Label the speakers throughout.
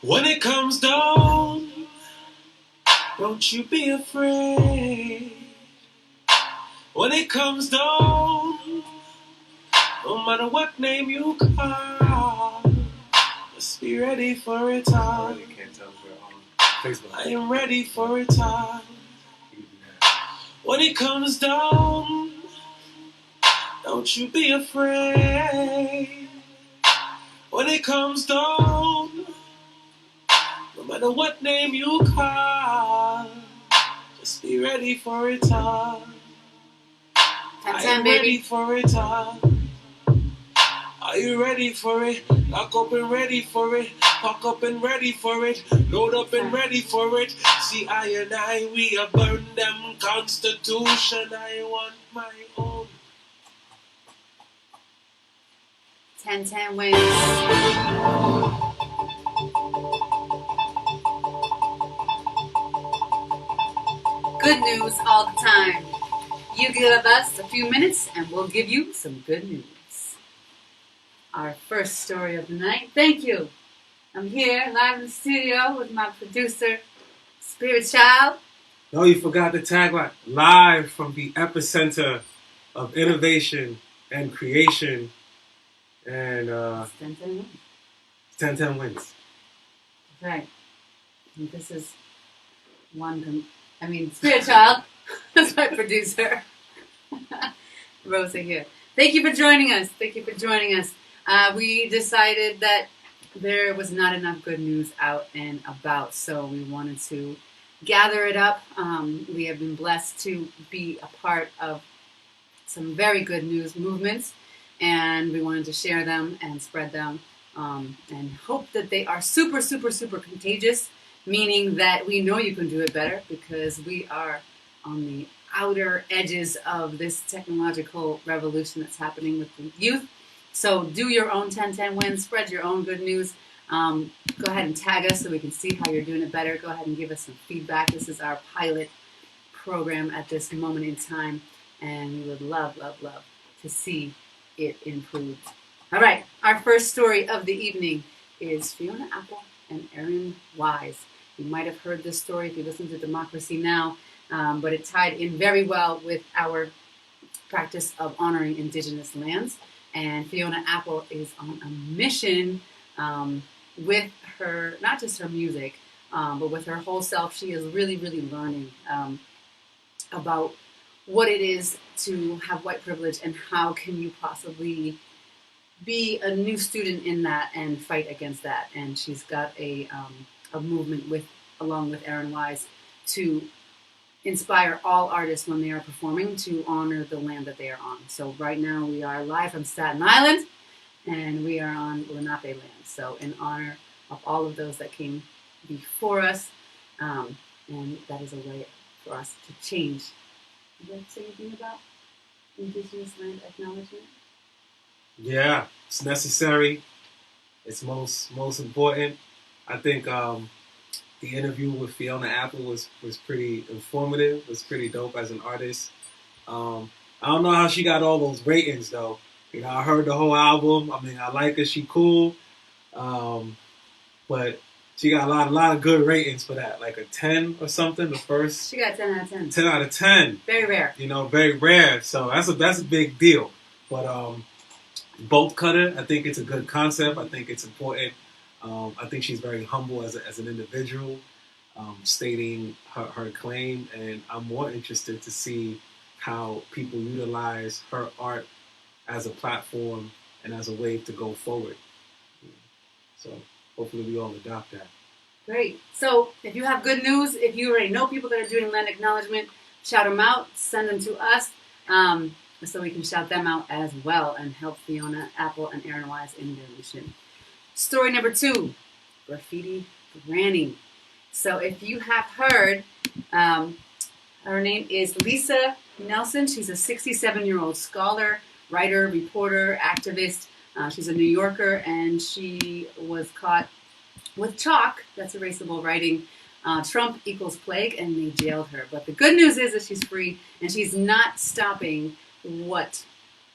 Speaker 1: When it comes down, don't you be afraid. When it comes down, no matter what name you call, just be ready for it all. I am ready for it all. When it comes down, don't you be afraid. When it comes down, no matter what name you call, just be ready for it all. I'm ready for it all. Are you ready for it? Lock up and ready for it. Pack up and ready for it. Load up and ready for it. See, I and I, we have burned them Constitution. I want my own.
Speaker 2: 1010 wins. Good news all the time. You give us a few minutes and we'll give you some good news. Our first story of the night. Thank you. I'm here live in the studio with my producer, Spirit Child.
Speaker 1: No, you forgot the tagline. Live from the epicenter of innovation and creation. And
Speaker 2: 1010 wins.
Speaker 1: 1010 wins.
Speaker 2: Right. And this is Spirit Child. That's my producer. Rosa here. Thank you for joining us. We decided that there was not enough good news out and about, so we wanted to gather it up. We have been blessed to be a part of some very good news movements, and we wanted to share them and spread them and hope that they are super, super, super contagious, meaning that we know you can do it better because we are on the outer edges of this technological revolution that's happening with the youth. So do your own 1010 wins, spread your own good news. Go ahead and tag us so we can see how you're doing it better. Go ahead and give us some feedback. This is our pilot program at this moment in time, and we would love, love, love to see it improve. All right, our first story of the evening is Fiona Apple and Aaron Wise. You might have heard this story if you listen to Democracy Now!, but it tied in very well with our practice of honoring indigenous lands. And Fiona Apple is on a mission with her, not just her music, but with her whole self. She is really, really learning about what it is to have white privilege and how can you possibly be a new student in that and fight against that. And she's got a movement along with Aaron Wise to inspire all artists when they are performing to honor the land that they are on. So right now we are live from Staten Island and we are on Lenape land. So in honor of all of those that came before us, and that is a way for us to change. Would you like to say anything about Indigenous land acknowledgement?
Speaker 1: Yeah, it's necessary. It's most important. I think the interview with Fiona Apple was pretty informative. Was pretty dope as an artist. I don't know how she got all those ratings though. You know, I heard the whole album. I mean, I like her. She cool. But she got a lot of good ratings for that. Like a 10 or something. The first.
Speaker 2: She got 10 out of 10.
Speaker 1: 10 out of 10.
Speaker 2: Very rare.
Speaker 1: You know, very rare. So that's a big deal. But Bolt Cutter, I think it's a good concept. I think it's important. I think she's very humble as an individual, stating her claim, and I'm more interested to see how people utilize her art as a platform and as a way to go forward. So hopefully we all adopt that.
Speaker 2: Great. So if you have good news, if you already know people that are doing land acknowledgement, shout them out, send them to us, so we can shout them out as well and help Fiona Apple and Aaron Wise in their mission. Story number 2, Graffiti Granny. So if you have heard, her name is Lisa Nelson. She's a 67-year-old scholar, writer, reporter, activist. She's a New Yorker, and she was caught with chalk, that's erasable writing, Trump equals plague, and they jailed her. But the good news is that she's free, and she's not stopping what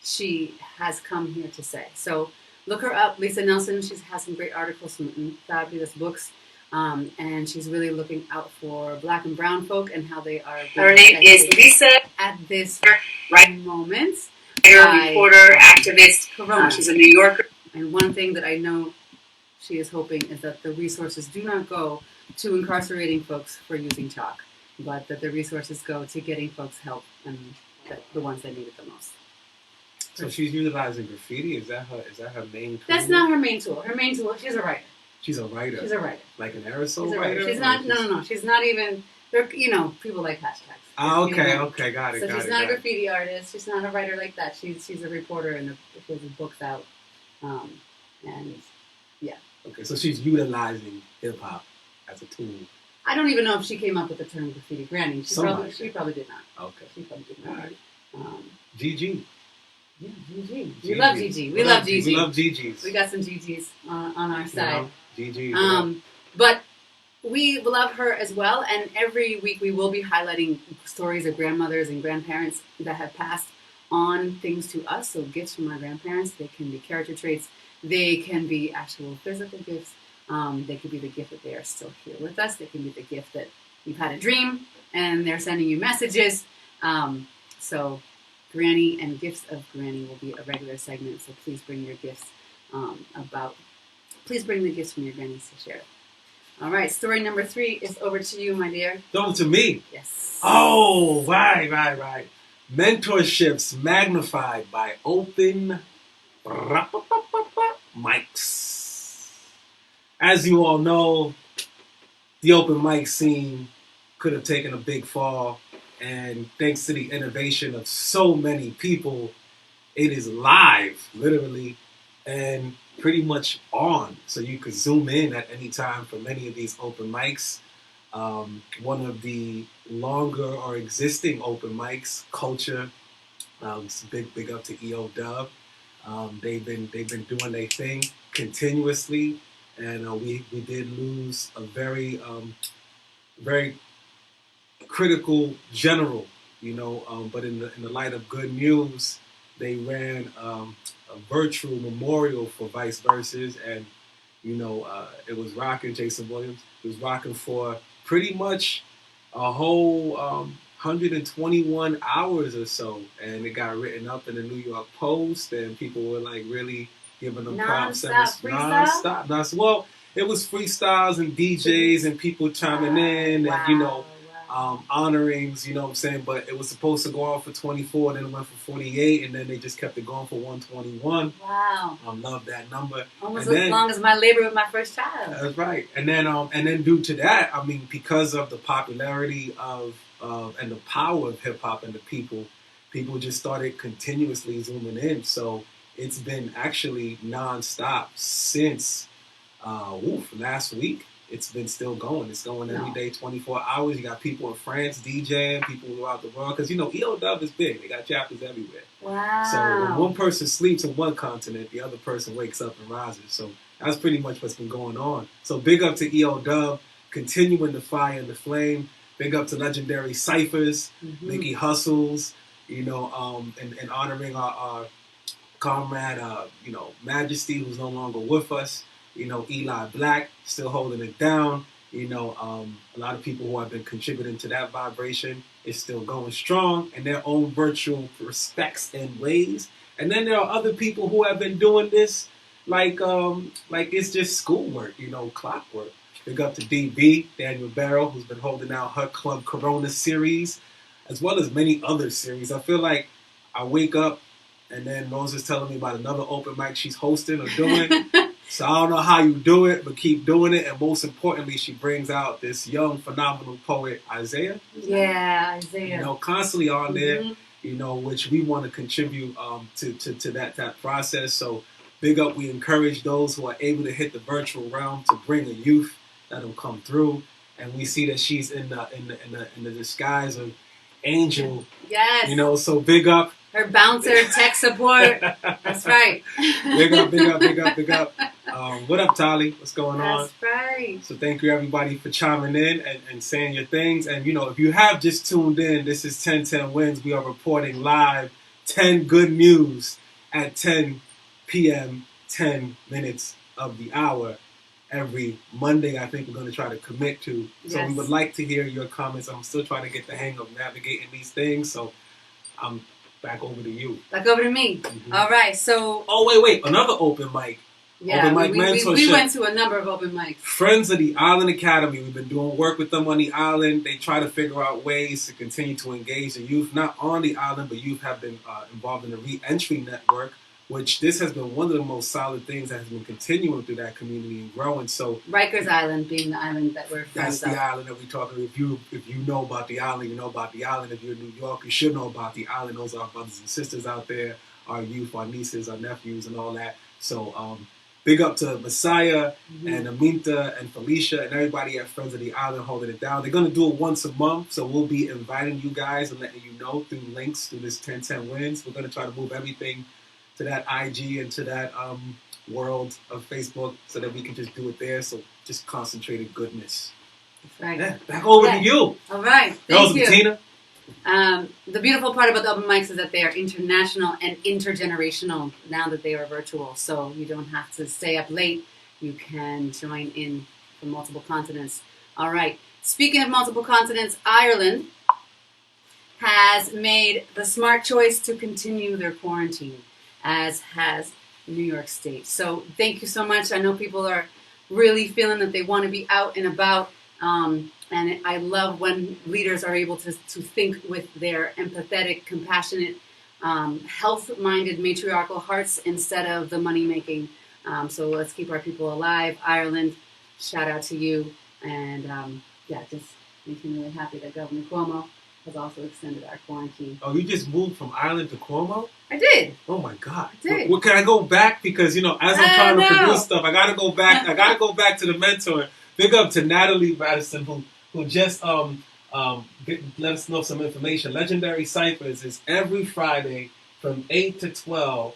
Speaker 2: she has come here to say. So look her up, Lisa Nelson. She has some great articles, some fabulous books. And she's really looking out for Black and Brown folk and how they are.
Speaker 3: Her name is Lisa.
Speaker 2: At this
Speaker 3: right
Speaker 2: moment,
Speaker 3: reporter, activist.
Speaker 2: Corona.
Speaker 3: She's a New Yorker.
Speaker 2: And one thing that I know she is hoping is that the resources do not go to incarcerating folks for using chalk, but that the resources go to getting folks help and the ones that need it the most.
Speaker 1: So she's utilizing graffiti. Is that her main tool?
Speaker 2: That's not her main tool. Her main tool, she's a writer.
Speaker 1: She's a writer.
Speaker 2: She's a writer.
Speaker 1: Like an aerosol
Speaker 2: she's a
Speaker 1: writer?
Speaker 2: She's not. No. She's not even. People like hashtags.
Speaker 1: Oh, okay. Okay. Got it.
Speaker 2: So she's not a graffiti artist. She's not a writer like that. She's a reporter and she has books out. And yeah.
Speaker 1: Okay. So she's utilizing hip hop as a tool.
Speaker 2: I don't even know if she came up with the term graffiti granny. She probably did not.
Speaker 1: Okay.
Speaker 2: She probably did not.
Speaker 1: Right. GG.
Speaker 2: Yeah, GG. We love GG. We love GG.
Speaker 1: We love GGs.
Speaker 2: We got some GGs on our side.
Speaker 1: GG.
Speaker 2: But we love her as well, and every week we will be highlighting stories of grandmothers and grandparents that have passed on things to us. So gifts from our grandparents. They can be character traits. They can be actual physical gifts. They could be the gift that they are still here with us. They can be the gift that you've had a dream and they're sending you messages. So Granny and Gifts of Granny will be a regular segment. So please bring your gifts please bring the gifts from your grannies to share. All right, story number 3 is over to you, my dear.
Speaker 1: Over to me?
Speaker 2: Yes.
Speaker 1: Oh, right. Mentorships magnified by open mics. As you all know, the open mic scene could have taken a big fall, and thanks to the innovation of so many people, it is live, literally, and pretty much on. So you could zoom in at any time for many of these open mics. One of the longer or existing open mics, Culture, big up to EO Dub. They've been doing their thing continuously, and we did lose a very critical general, but in the light of good news, they ran a virtual memorial for Vice Versus, and it was rocking. Jason Williams, it was rocking for pretty much a whole 121 hours or so, and it got written up in the New York Post, and people were like really giving them props. Non-stop. Well, it was freestyles and DJs and people chiming in, and honorings, you know what I'm saying? But it was supposed to go on for 24, then it went for 48, and then they just kept it going for 121.
Speaker 2: Wow.
Speaker 1: I love that number.
Speaker 2: Almost as long as my labor with my first child.
Speaker 1: That's right. And then due to that, I mean, because of the popularity of and the power of hip hop and the people just started continuously zooming in. So it's been actually nonstop since last week. It's been still going. It's going every day, 24 hours. You got people in France DJing, people throughout the world. Because, EO Dub is big. They got chapters everywhere.
Speaker 2: Wow.
Speaker 1: So when one person sleeps on one continent, the other person wakes up and rises. So that's pretty much what's been going on. So big up to EO Dub, continuing the fire and the flame. Big up to legendary ciphers, Mickey Hustles, and honoring our comrade, Majesty, who's no longer with us. Eli Black still holding it down. A lot of people who have been contributing to that vibration is still going strong in their own virtual respects and ways. And then there are other people who have been doing this like it's just schoolwork, clockwork. Big up to DB, Daniel Barrow, who's been holding out her Club Corona series, as well as many other series. I feel like I wake up and then Rose is telling me about another open mic she's hosting or doing. So I don't know how you do it, but keep doing it. And most importantly, she brings out this young, phenomenal poet, Isaiah.
Speaker 2: Yeah, Isaiah.
Speaker 1: Constantly on there, which we want to contribute to that process. So big up, we encourage those who are able to hit the virtual realm to bring a youth that will come through. And we see that she's in the disguise of Angel.
Speaker 2: Yes.
Speaker 1: So big up.
Speaker 2: Her bouncer, tech support. That's right.
Speaker 1: Big up. What up, Tali? What's going on?
Speaker 2: That's right.
Speaker 1: So thank you, everybody, for chiming in and saying your things. And, if you have just tuned in, this is 1010WINDZ. We are reporting live 10 good news at 10 p.m. 10 minutes of the hour every Monday. I think we're going to try to commit to. So
Speaker 2: Yes.
Speaker 1: we would like to hear your comments. I'm still trying to get the hang of navigating these things. So I'm back over to you.
Speaker 2: Back over to me.
Speaker 1: Mhm.
Speaker 2: All right. So.
Speaker 1: Oh, wait. Another open mic.
Speaker 2: Yeah,
Speaker 1: open mic
Speaker 2: we
Speaker 1: mentorship.
Speaker 2: went to a number of open mics.
Speaker 1: Friends of the Island Academy. We've been doing work with them on the island. They try to figure out ways to continue to engage the youth, not on the island, but youth have been involved in the re-entry network, which this has been one of the most solid things that has been continuing through that community and growing. So
Speaker 2: Rikers Island being the island that we're friends
Speaker 1: that's the
Speaker 2: of.
Speaker 1: island that we're talking. If you know about the island, you know about the island. If you're in New York, you should know about the island. Those are our brothers and sisters out there, our youth, our nieces, our nephews, and all that. So big up to Messiah and Aminta and Felicia and everybody at Friends of the Island holding it down. They're going to do it once a month, so we'll be inviting you guys and letting you know through links through this 1010WINDZ. We're going to try to move everything to that IG and to that world of Facebook so that we can just do it there. So just concentrated goodness.
Speaker 2: That's right.
Speaker 1: Yeah, back over to you.
Speaker 2: All right.
Speaker 1: Girls,
Speaker 2: Thank you.
Speaker 1: Bettina.
Speaker 2: The beautiful part about the open mics is that they are international and intergenerational now that they are virtual. So you don't have to stay up late. You can join in from multiple continents. All right. Speaking of multiple continents, Ireland has made the smart choice to continue their quarantine, as has New York State. So thank you so much. I know people are really feeling that they want to be out and about. And I love when leaders are able to think with their empathetic, compassionate, health-minded, matriarchal hearts instead of the money-making. So let's keep our people alive. Ireland, shout out to you. And just makes me really happy that Governor Cuomo has also extended our quarantine.
Speaker 1: Oh, you just moved from Ireland to Cuomo?
Speaker 2: I did.
Speaker 1: Oh my God!
Speaker 2: I did.
Speaker 1: Well, can I go back because as I'm trying to produce stuff, I gotta go back. I gotta go back to the mentor. Big up to Natalie Madison who just let us know some information. Legendary Ciphers is every Friday from 8 to 12.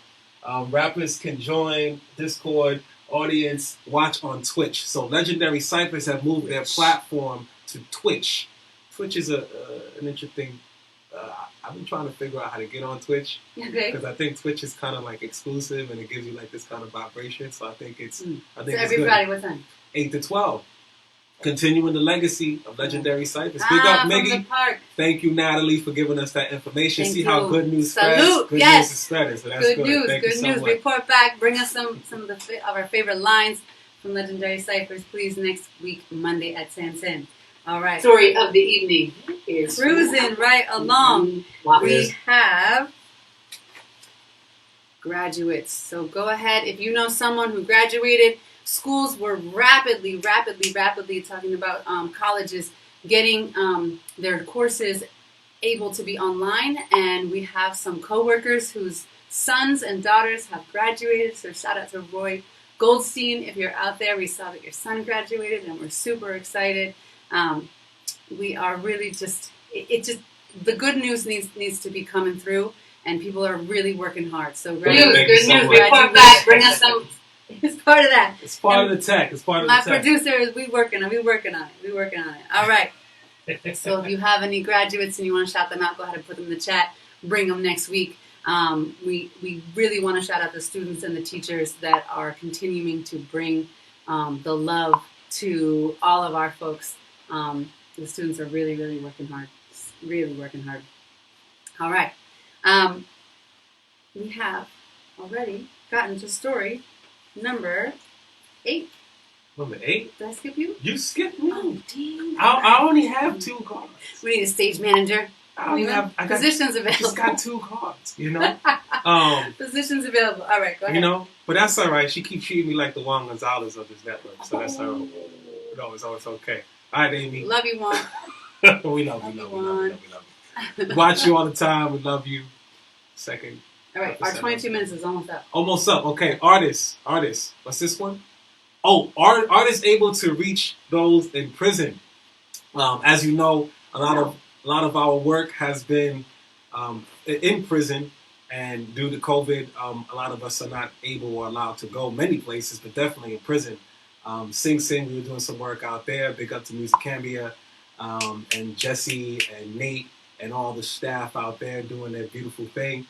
Speaker 1: Rappers can join Discord, audience, watch on Twitch. So Legendary Ciphers have moved their platform to Twitch. Twitch is an interesting. I've been trying to figure out how to get on Twitch because I think Twitch is kind of like exclusive and it gives you like this kind of vibration. So I think it's. I think
Speaker 2: so every Friday, what time?
Speaker 1: 8 to 12. Continuing the legacy of Legendary Ciphers. Big up, Miggy. Thank you, Natalie, for giving us that information.
Speaker 2: Thank
Speaker 1: See
Speaker 2: you.
Speaker 1: how good news
Speaker 2: Salute.
Speaker 1: spreads. Good news is spreading. So that's good.
Speaker 2: News.
Speaker 1: Thank
Speaker 2: Good
Speaker 1: you so
Speaker 2: news.
Speaker 1: much.
Speaker 2: Report back. Bring us some of our favorite lines from Legendary Ciphers, please, next week, Monday at 10:10. All right.
Speaker 3: Story of the evening is
Speaker 2: Cruising right along. We have graduates. So go ahead. If you know someone who graduated, schools were rapidly talking about colleges getting their courses able to be online. And we have some coworkers whose sons and daughters have graduated. So shout out to Roy Goldstein. If you're out there, we saw that your son graduated and we're super excited. We are really the good news needs to be coming through, and people are really working hard. So
Speaker 3: good news. Report back. Bring us some.
Speaker 2: It's part of that.
Speaker 1: It's part of the tech. It's part of the tech.
Speaker 2: My producer, we working on it. All right. So if you have any graduates and you want to shout them out, go ahead and put them in the chat. Bring them next week. We really want to shout out the students and the teachers that are continuing to bring the love to all of our folks. The students are really working hard. All right. We have already gotten to story number 8.
Speaker 1: Number 8?
Speaker 2: Did I skip you?
Speaker 1: You skipped me.
Speaker 2: Oh, dang.
Speaker 1: I only have 2 cards.
Speaker 2: We need a stage manager. Positions available.
Speaker 1: I just got 2 cards,
Speaker 2: Positions available. All right, go ahead.
Speaker 1: But that's all right. She keeps treating me like the Juan Gonzalez of this network, so that's all right. No, it's okay. All right, Amy.
Speaker 2: Love you, Juan.
Speaker 1: we love you. Watch you all the time. We love you. Second.
Speaker 2: All right, our 22 minutes is almost up.
Speaker 1: Almost up. Okay, artists. What's this one? Oh, artists able to reach those in prison. As you know, a lot of our work has been in prison, and due to COVID, a lot of us are not able or allowed to go many places, but definitely in prison. Sing Sing, we were doing some work out there. Big up to Musicambia, and Jesse and Nate and all the staff out there doing their beautiful thing.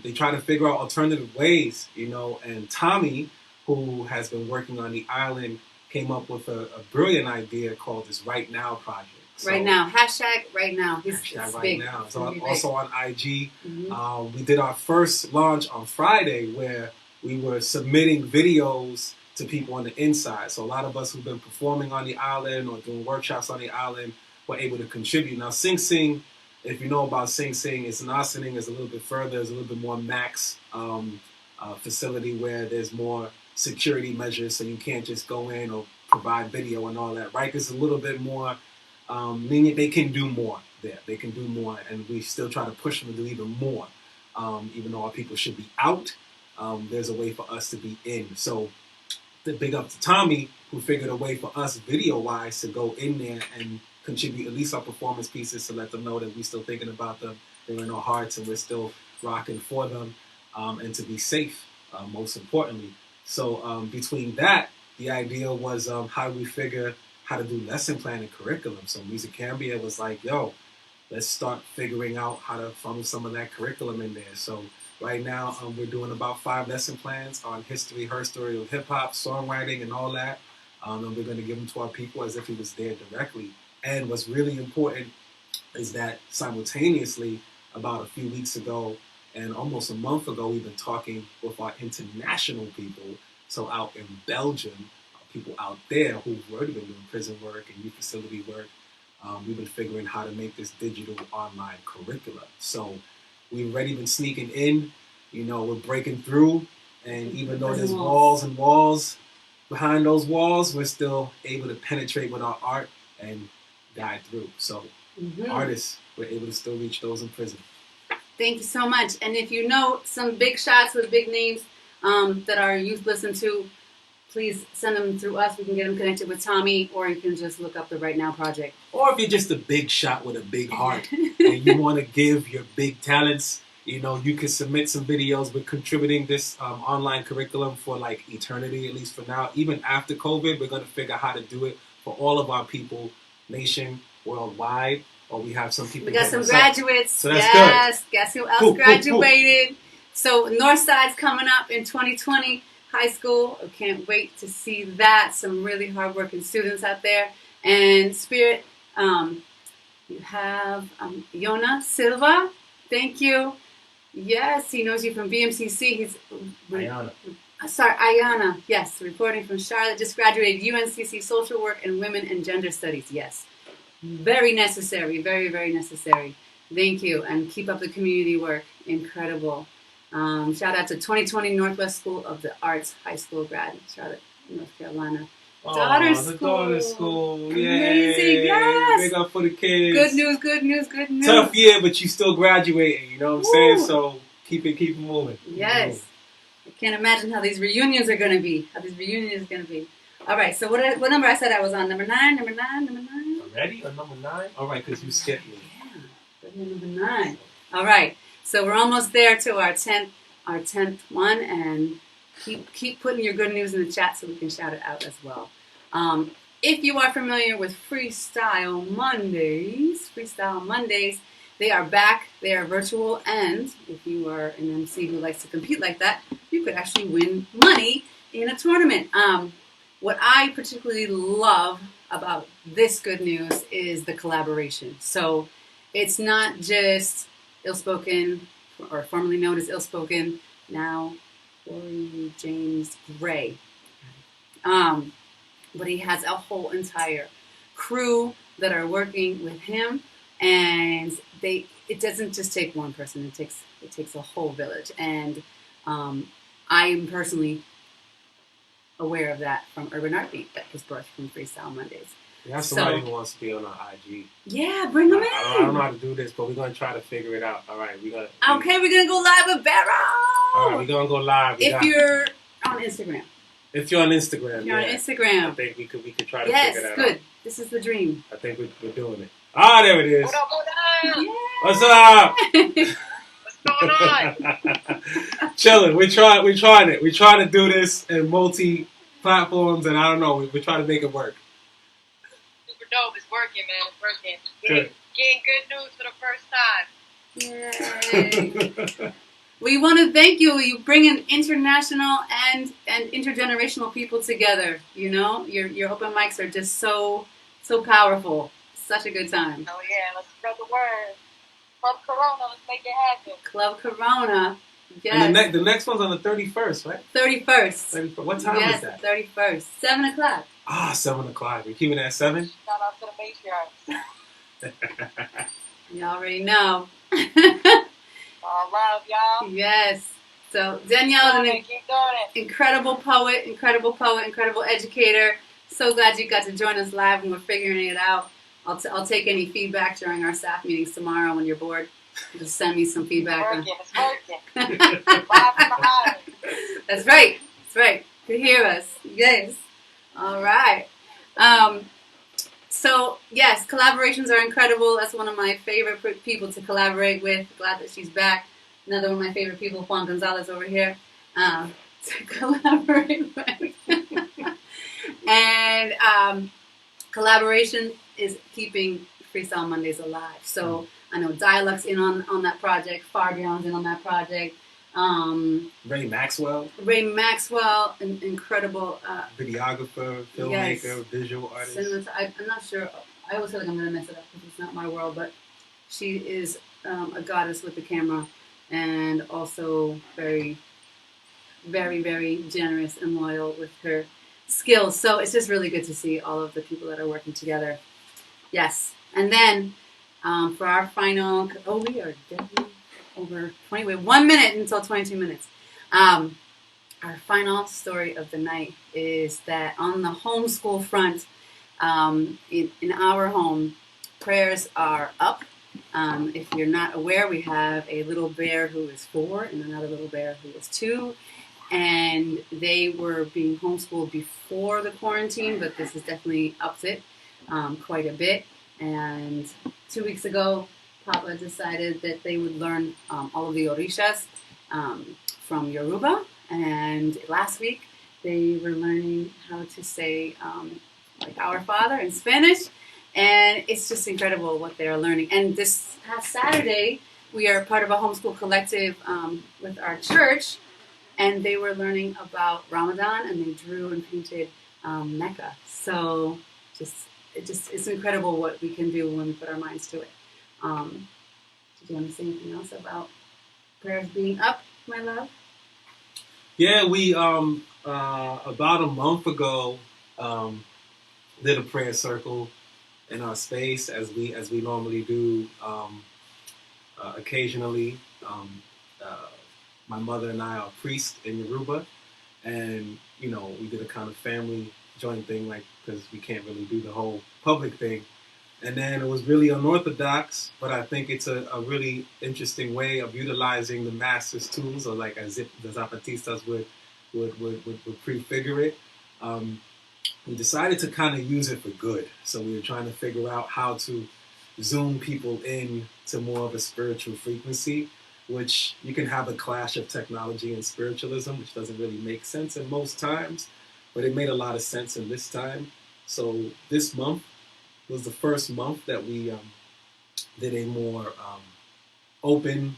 Speaker 1: They try to figure out alternative ways, and Tommy, who has been working on the island, came up with a brilliant idea called this Right Now project. So,
Speaker 2: right now, hashtag right now.
Speaker 1: Hashtag right
Speaker 2: big.
Speaker 1: now. So also on IG.
Speaker 2: Mm-hmm.
Speaker 1: We did our first launch on Friday where we were submitting videos to people on the inside. So a lot of us who've been performing on the island or doing workshops on the island were able to contribute. Now Sing Sing, if you know about Sing Sing, it's an Ossining, it's a little bit further, it's a little bit more max facility where there's more security measures, so you can't just go in or provide video and all that. Right? It's a little bit more meaning they can do more there. They can do more, and we still try to push them to do even more. Even though our people should be out, there's a way for us to be in. So the big up to Tommy, who figured a way for us video-wise to go in there and contribute at least our performance pieces to let them know that we're still thinking about them, they're in our hearts, and we're still rocking for them, and to be safe, most importantly. So between that, the idea was how do we figure how to do lesson plan and curriculum. So Music Cambia was like, yo, let's start figuring out how to funnel some of that curriculum in there. So right now we're doing about 5 lesson plans on history, her story of hip hop, songwriting, and all that. And we're going to give them to our people as if it was there directly. And what's really important is that simultaneously, about a few weeks ago and almost a month ago, we've been talking with our international people. So out in Belgium, people out there who've already been doing prison work and youth facility work, we've been figuring how to make this digital online curricula. So we've already been sneaking in, we're breaking through, and even though there's walls and walls behind those walls, we're still able to penetrate with our art and guide through. So artists, we're able to still reach those in prison.
Speaker 2: Thank you so much. And if you know some big shots with big names that our youth listen to, please send them through us. We can get them connected with Tommy, or you can just look up the Right Now project.
Speaker 1: Or if you're just a big shot with a big heart and you want to give your big talents, you can submit some videos. We're contributing this online curriculum for like eternity, at least for now. Even after COVID, we're going to figure out how to do it for all of our people, nation, worldwide. Or we have some people.
Speaker 2: We got some graduates.
Speaker 1: So that's good.
Speaker 2: Guess who else graduated? Cool. So Northside's coming up in 2020. High school. I can't wait to see that. Some really hardworking students out there. And Spirit, you have Yona Silva. Thank you. Yes, he knows you from BMCC. He's
Speaker 1: Ayana.
Speaker 2: Ayana. Yes, reporting from Charlotte. Just graduated UNCC Social Work and Women and Gender Studies. Yes. Very necessary. Very, very necessary. Thank you. And keep up the community work. Incredible. Shout out to 2020 Northwest School of the Arts High School grad, Charlotte, North Carolina. Daughter school.
Speaker 1: Amazing, yes. Big up for the kids.
Speaker 2: Good news.
Speaker 1: Tough year, but you still graduating, you know what I'm saying? So keep it moving.
Speaker 2: Yes. I can't imagine how these reunions are going to be. All right, so what number I said I was on? Number 9?
Speaker 1: Already? Or number 9? All right, because you skipped me.
Speaker 2: Yeah, number 9. All right. So we're almost there to our 10th one, and keep putting your good news in the chat so we can shout it out as well. If you are familiar with Freestyle Mondays, they are back. They are virtual, and if you are an MC who likes to compete like that, you could actually win money in a tournament. What I particularly love about this good news is the collaboration. So it's not just Ill-Spoken, or formerly known as Ill-Spoken, now Corey James Gray. But he has a whole entire crew that are working with him, and it doesn't just take one person, it takes a whole village. And I am personally aware of that from Urban Art Beat that was birthed from Freestyle Mondays.
Speaker 1: We have somebody who wants to be on our IG.
Speaker 2: Yeah, bring them in.
Speaker 1: I don't know how to do this, but we're going to try to figure it out. All right, we're going
Speaker 2: to go live with Barrow.
Speaker 1: All right, we're going to go live.
Speaker 2: You're on Instagram.
Speaker 1: If you're on Instagram,
Speaker 2: on Instagram.
Speaker 1: I think we could try to figure that out.
Speaker 2: Yes, good. This is the dream.
Speaker 1: I think we're doing it. Ah, there it is.
Speaker 3: What up?
Speaker 2: Yeah.
Speaker 1: What's up?
Speaker 3: What's going on?
Speaker 1: Chilling. We're trying it. We're trying to do this in multi-platforms, and I don't know. We're trying to make it work.
Speaker 3: Super dope. It's working, man. It's working. Getting good news for the first time.
Speaker 2: Yay. We want to thank you. You bring in international and intergenerational people together. You know, your open mics are just so powerful. Such a good time.
Speaker 3: Oh yeah, let's spread the word. Club Corona, let's make it happen.
Speaker 2: Club Corona. Yes.
Speaker 1: And the next one's on the 31st, right?
Speaker 2: 31st.
Speaker 1: What time is that?
Speaker 2: 31st. 7 o'clock.
Speaker 1: 7 o'clock. We're keeping it at 7?
Speaker 3: Shout out to the matriarchs.
Speaker 2: You already know.
Speaker 3: All love, y'all.
Speaker 2: Yes. So Danielle is
Speaker 3: Keep doing it.
Speaker 2: incredible poet, incredible educator. So glad you got to join us live and we're figuring it out. I'll take any feedback during our staff meetings tomorrow when you're bored. Just send me some feedback.
Speaker 3: It's working. Live from the island.
Speaker 2: That's right. That's right. You hear us. Yes. All right. So, yes, collaborations are incredible. That's one of my favorite people to collaborate with. Glad that she's back. Another one of my favorite people, Juan Gonzalez over here, to collaborate with. And collaboration is keeping Freestyle Mondays alive. So I know Dialect's in on that project. Farbion's in on that project.
Speaker 1: Ray Maxwell,
Speaker 2: an incredible
Speaker 1: videographer, filmmaker,
Speaker 2: yes.
Speaker 1: visual artist.
Speaker 2: I'm not sure. I always feel like I'm going to mess it up because it's not my world, but she is a goddess with the camera and also very, very, very generous and loyal with her skills. So it's just really good to see all of the people that are working together. Yes. And then for our final, we are definitely over 20, we have 1 minute until 22 minutes. Our final story of the night is that on the homeschool front, in our home, prayers are up. If you're not aware, we have a little bear who is 4 and another little bear who is 2. And they were being homeschooled before the quarantine, but this has definitely upped it quite a bit. And 2 weeks ago, Papa decided that they would learn all of the orishas from Yoruba. And last week, they were learning how to say like Our Father in Spanish. And it's just incredible what they're learning. And this past Saturday, we are part of a homeschool collective with our church. And they were learning about Ramadan, and they drew and painted Mecca. So it's incredible what we can do when we put our minds to it. Did you want to say anything else about prayers being up, my love?
Speaker 1: Yeah, we about a month ago did a prayer circle in our space as we normally do occasionally. My mother and I are priests in Yoruba, and we did a kind of family joint thing, like because we can't really do the whole public thing. And then it was really unorthodox, but I think it's a really interesting way of utilizing the master's tools, or like as if the Zapatistas would prefigure it. We decided to kind of use it for good. So we were trying to figure out how to zoom people in to more of a spiritual frequency, which you can have a clash of technology and spiritualism, which doesn't really make sense in most times, but it made a lot of sense in this time. So this month was the first month that we did a more open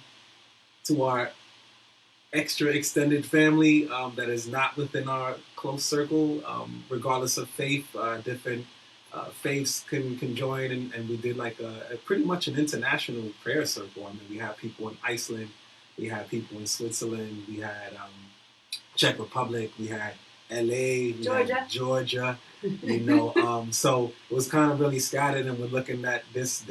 Speaker 1: to our extra extended family that is not within our close circle, regardless of faith. Different faiths can join, and we did like a pretty much an international prayer circle. I mean, we had people in Iceland, we had people in Switzerland, we had Czech Republic, we had LA, we had Georgia. So it was kind of really scattered, and we're looking at this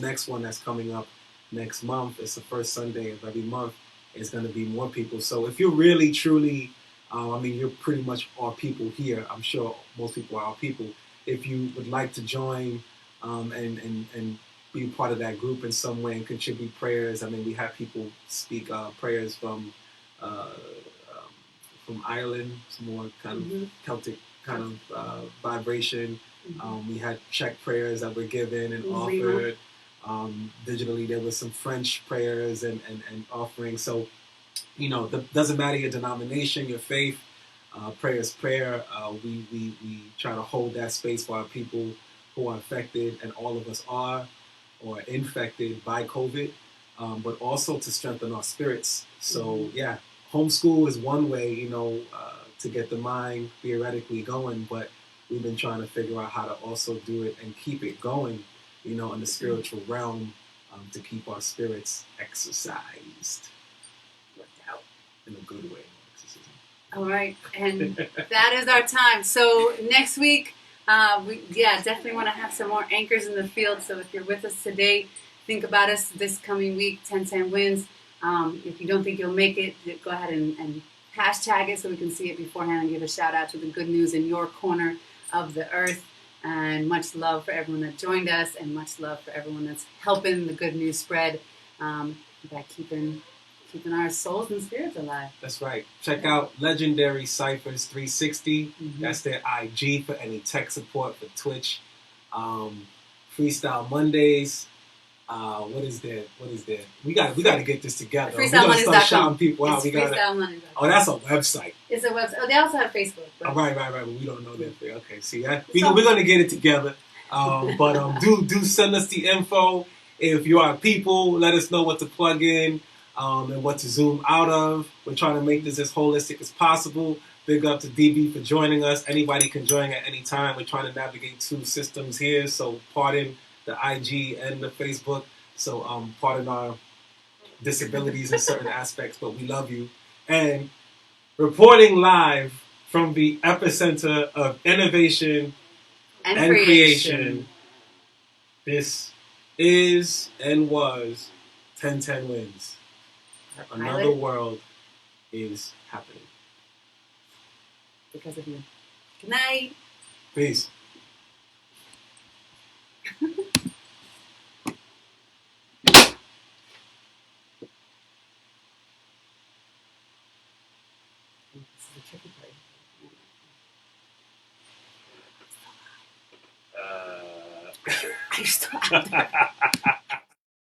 Speaker 1: next one that's coming up next month. It's the first Sunday of every month. It's going to be more people. So if you're really truly, you're pretty much our people here. I'm sure most people are our people. If you would like to join and be part of that group in some way and contribute prayers, we have people speak prayers from Ireland, some more kind of Celtic kind of vibration. We had Czech prayers that were given and offered. Digitally, there was some French prayers and offerings. So, doesn't matter your denomination, your faith, prayer is prayer. We try to hold that space for our people who are affected, and all of us are, or infected by COVID. but also to strengthen our spirits. So yeah, homeschool is one way, to get the mind theoretically going, but we've been trying to figure out how to also do it and keep it going, in the spiritual realm, to keep our spirits exercised. Worked out in a good way. Exorcism.
Speaker 2: All right, and that is our time. So next week, we definitely want to have some more anchors in the field. So if you're with us today, think about us this coming week, 1010 wins. If you don't think you'll make it, go ahead and hashtag it so we can see it beforehand and give a shout out to the good news in your corner of the earth. And much love for everyone that joined us, and much love for everyone that's helping the good news spread by keeping our souls and spirits alive.
Speaker 1: That's right. Check out Legendary Ciphers 360. That's their IG for any tech support for Twitch. Freestyle Mondays. What is there? We got to get this together. We got to start shouting people out. Oh, that's a website.
Speaker 2: It's a website. Oh, they also have Facebook.
Speaker 1: Right. But we don't know that. Okay, see, we're gonna get it together. But do send us the info. If you are people, let us know what to plug in and what to zoom out of. We're trying to make this as holistic as possible. Big up to DB for joining us. Anybody can join at any time. We're trying to navigate two systems here, so pardon the IG and the Facebook. So pardon our disabilities in certain aspects, but we love you. And reporting live from the epicenter of innovation and creation, this is and was 1010 Wins. Another world is happening.
Speaker 2: Because of you. Good night.
Speaker 1: Peace.
Speaker 2: I still